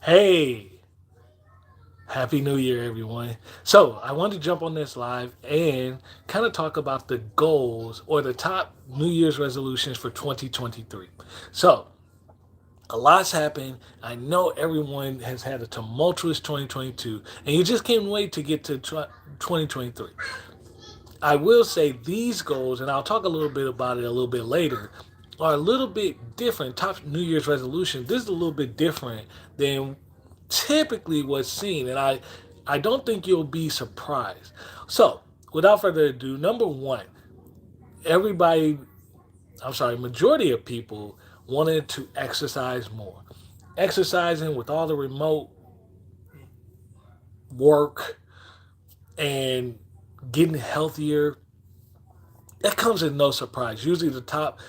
Hey, happy New Year, everyone. So, I wanted to jump on this live and kind of talk about the goals or the top New Year's resolutions for 2023. So, a lot's happened. I know everyone has had a tumultuous 2022, and you just can't wait to get to 2023. I will say these goals, and I'll talk a little bit about it a little bit later, are a little bit different. Top New Year's resolution. This is a little bit different than typically what's seen, and I don't think you'll be surprised. So, without further ado, number one, everybody, I'm sorry, majority of people wanted to exercise more. Exercising with all the remote work and getting healthier, that comes as no surprise. Usually the top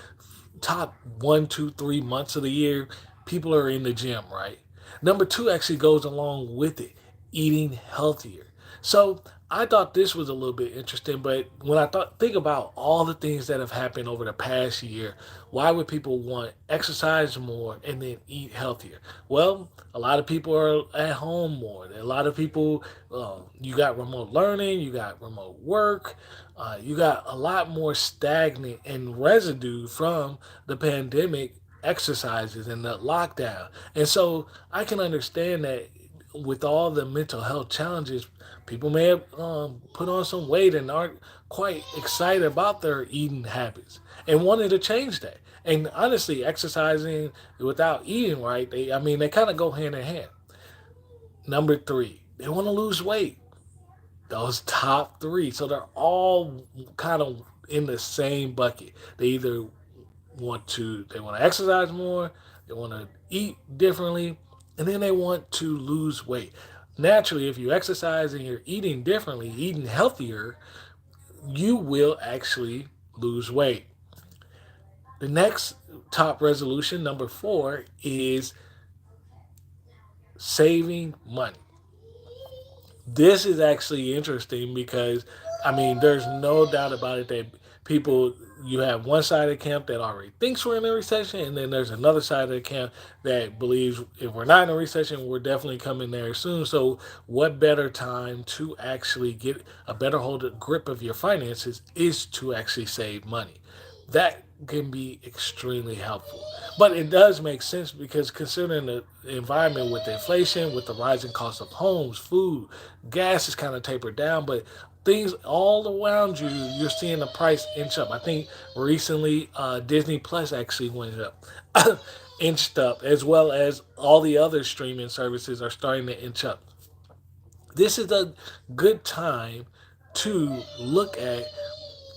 1, 2, 3 months of the year, people are in the gym, right? Number two actually goes along with it, eating healthier. So I thought this was a little bit interesting, but when think about all the things that have happened over the past year, why would people want exercise more and then eat healthier? Well, a lot of people are at home more. A lot of people, you got remote learning, you got remote work, you got a lot more stagnant and residue from the pandemic exercises and the lockdown. And so I can understand that with all the mental health challenges, people may have put on some weight and aren't quite excited about their eating habits and wanted to change that. And honestly, exercising without eating right, they kind of go hand in hand. Number three, they want to lose weight. Those top three, so they're all kind of in the same bucket. They either they want to exercise more, they want to eat differently, and then they want to lose weight. Naturally, if you exercise and you're eating differently, eating healthier, you will actually lose weight. The next top resolution, number four, is saving money. This is actually interesting because, there's no doubt about it that people, you have one side of the camp that already thinks we're in a recession, and then there's another side of the camp that believes if we're not in a recession, we're definitely coming there soon. So, what better time to actually get a better grip of your finances is to actually save money? That can be extremely helpful. But it does make sense because considering the environment with the inflation, with the rising cost of homes, food, gas is kind of tapered down, but things all around you, you're seeing the price inch up. I think recently Disney Plus actually went up, inched up, as well as all the other streaming services are starting to inch up. This is a good time to look at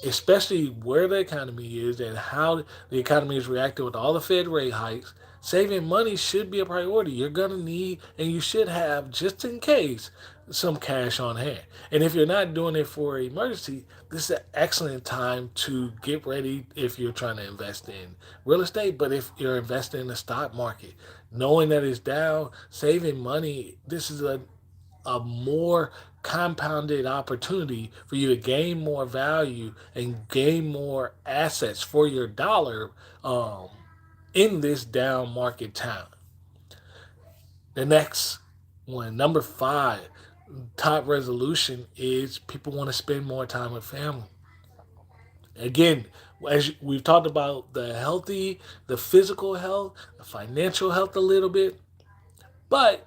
especially where the economy is and how the economy is reacting with all the Fed rate hikes. Saving money should be a priority. You're going to need, and you should have, just in case, some cash on hand. And if you're not doing it for an emergency, this is an excellent time to get ready if you're trying to invest in real estate. But if you're investing in the stock market, knowing that it's down, saving money, this is a more compounded opportunity for you to gain more value and gain more assets for your dollar in this down market time. The next one, number five, top resolution is people want to spend more time with family. Again, as we've talked about the physical health, the financial health a little bit, but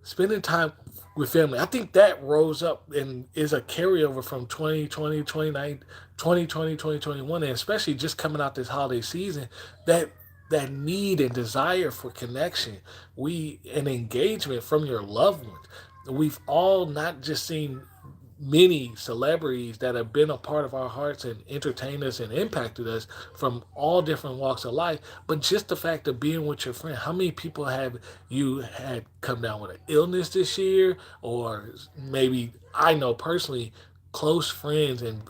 spending time with family, I think that rose up and is a carryover from 2020, 2020, 2021, and especially just coming out this holiday season, that that need and desire for connection, we and engagement from your loved ones. We've all not just seen many celebrities that have been a part of our hearts and entertained us and impacted us from all different walks of life. But just the fact of being with your friend, how many people have you had come down with an illness this year? Or maybe I know personally, close friends and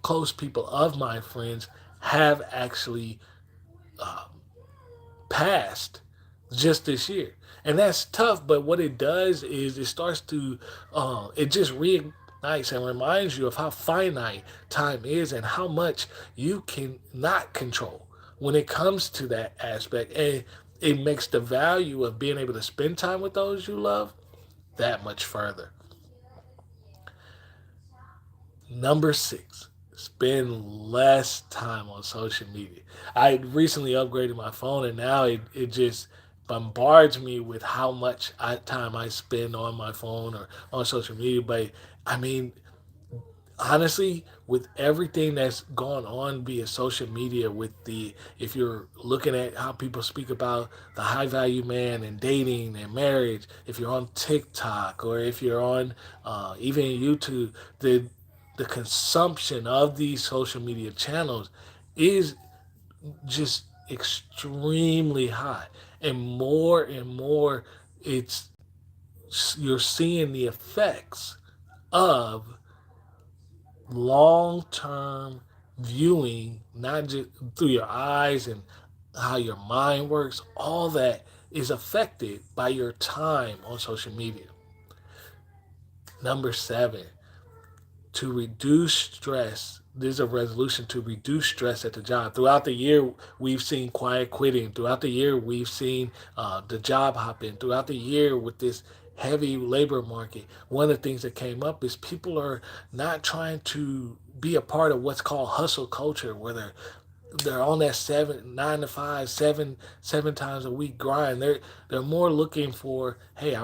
close people of my friends have actually passed just this year. And that's tough, but what it does is it starts to, it just reignites and reminds you of how finite time is and how much you can not control when it comes to that aspect. And it makes the value of being able to spend time with those you love that much further. Number six, spend less time on social media. I recently upgraded my phone, and now it just bombards me with how much time I spend on my phone or on social media. But I mean, honestly, with everything that's gone on via social media, with the if you're looking at how people speak about the high value man and dating and marriage, if you're on TikTok or if you're on even YouTube, the consumption of these social media channels is just extremely high, and more it's you're seeing the effects of long term viewing, not just through your eyes and how your mind works, all that is affected by your time on social media. Number seven, to reduce stress. There's a resolution to reduce stress at the job. Throughout the year, we've seen quiet quitting. Throughout the year, we've seen the job hopping. Throughout the year, with this heavy labor market, one of the things that came up is people are not trying to be a part of what's called hustle culture, where they're on that 9 to 5, seven times a week grind. They're more looking for, hey,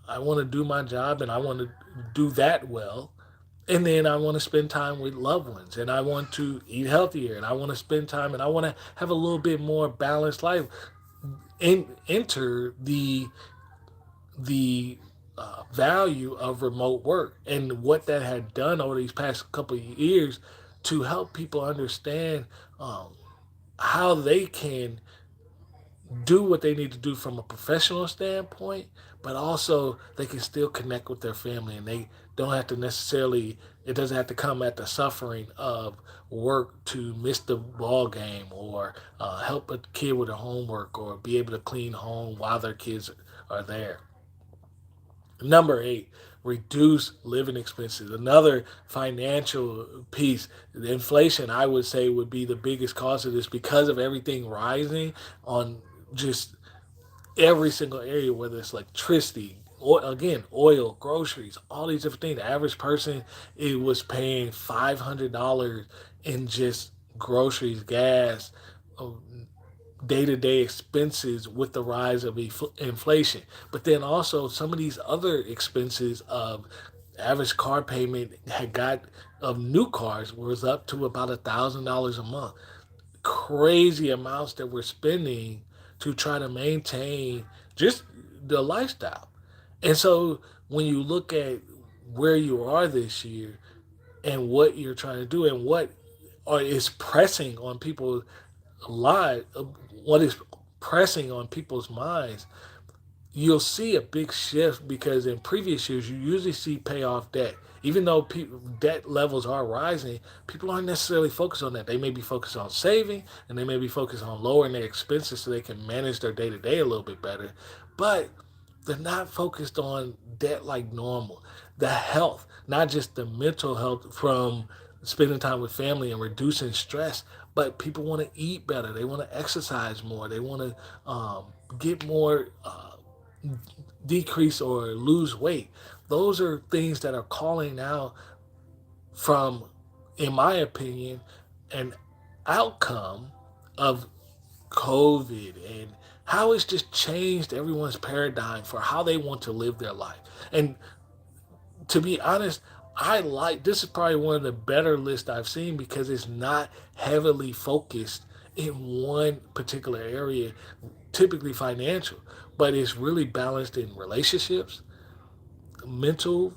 I want to do my job and I want to do that well, and then I want to spend time with loved ones, and I want to eat healthier, and I want to spend time, and I want to have a little bit more balanced life. And enter the value of remote work and what that had done over these past couple of years to help people understand um, how they can do what they need to do from a professional standpoint, but also they can still connect with their family, and they don't have to necessarily, it doesn't have to come at the suffering of work to miss the ball game or help a kid with their homework or be able to clean home while their kids are there. Number eight, reduce living expenses. Another financial piece. The inflation, I would say, would be the biggest cause of this because of everything rising on just every single area, whether it's electricity, again, oil, groceries, all these different things. The average person, it was paying $500 in just groceries, gas, day to day expenses with the rise of inflation. But then also some of these other expenses of average car payment had got of new cars was up to about $1,000 a month. Crazy amounts that we're spending to try to maintain just the lifestyle. And so when you look at where you are this year and what you're trying to do and what is pressing on people's lives, what is pressing on people's minds, you'll see a big shift because in previous years you usually see pay off debt. Even though debt levels are rising, people aren't necessarily focused on that. They may be focused on saving and they may be focused on lowering their expenses so they can manage their day to day a little bit better. But they're not focused on debt like normal. The health, not just the mental health from spending time with family and reducing stress, but people want to eat better. They want to exercise more. They want to get more, decrease or lose weight. Those are things that are calling out from, in my opinion, an outcome of COVID and how it's just changed everyone's paradigm for how they want to live their life. And to be honest, I like this is probably one of the better lists I've seen because it's not heavily focused in one particular area, typically financial, but it's really balanced in relationships, mental,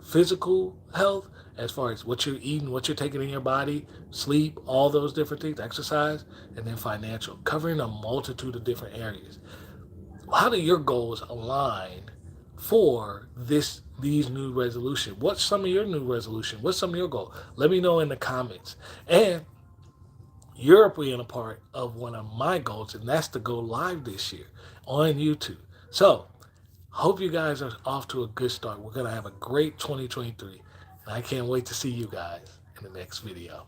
physical health, as far as what you're eating, what you're taking in your body, sleep, all those different things, exercise, and then financial, covering a multitude of different areas. How do your goals align for these new resolutions? What's some of your new resolution? What's some of your goals? Let me know in the comments. And you're being a part of one of my goals, and that's to go live this year on YouTube. So, hope you guys are off to a good start. We're going to have a great 2023, and I can't wait to see you guys in the next video.